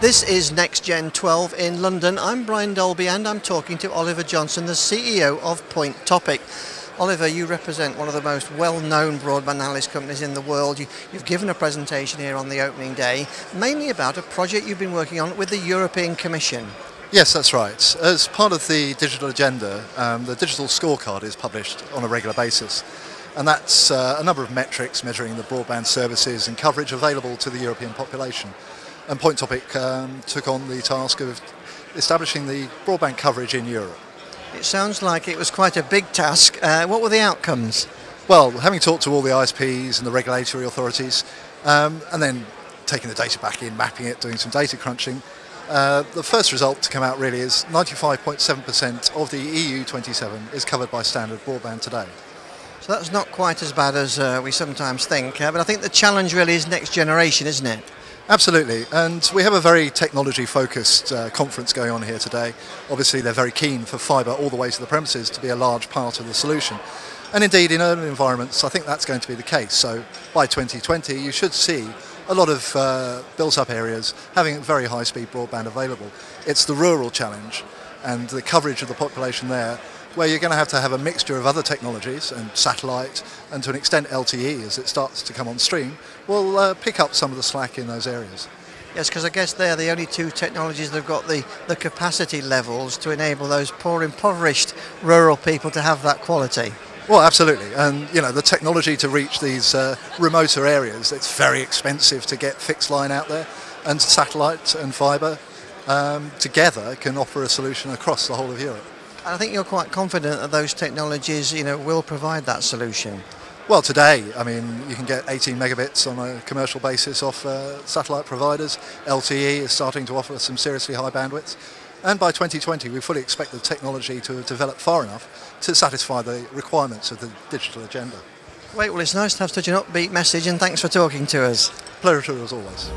This is NextGen 12 in London. I'm Brian Dolby and I'm talking to Oliver Johnson, the CEO of Point Topic. Oliver, you represent one of the most well-known broadband analyst companies in the world. You've given a presentation here on the opening day, mainly about a project you've been working on with the European Commission. Yes, that's right. As part of the digital agenda, the digital scorecard is published on a regular basis. And that's a number of metrics measuring the broadband services and coverage available to the European population. And Point Topic took on the task of establishing the broadband coverage in Europe. It sounds like it was quite a big task. What were the outcomes? Well, having talked to all the ISPs and the regulatory authorities, and then taking the data back in, mapping it, doing some data crunching, the first result to come out really is 95.7% of the EU 27 is covered by standard broadband today. So that's not quite as bad as we sometimes think, but I think the challenge really is next generation, isn't it? Absolutely, and we have a very technology-focused conference going on here today. Obviously they're very keen for fibre all the way to the premises to be a large part of the solution. And indeed in urban environments I think that's going to be the case. So by 2020 you should see a lot of built-up areas having very high-speed broadband available. It's the rural challenge and the coverage of the population there where you're going to have a mixture of other technologies, and satellite and to an extent LTE as it starts to come on stream will pick up some of the slack in those areas. Yes, because I guess they're the only two technologies that have got the capacity levels to enable those poor impoverished rural people to have that quality. Well, absolutely, and you know the technology to reach these remoter areas, it's very expensive to get fixed line out there, and satellite and fibre together can offer a solution across the whole of Europe. I think you're quite confident that those technologies, will provide that solution. Well, today, I mean, you can get 18 megabits on a commercial basis off satellite providers. LTE is starting to offer some seriously high bandwidths. And by 2020, we fully expect the technology to develop far enough to satisfy the requirements of the digital agenda. Great, well, it's nice to have such an upbeat message, and thanks for talking to us. Pleasure as always.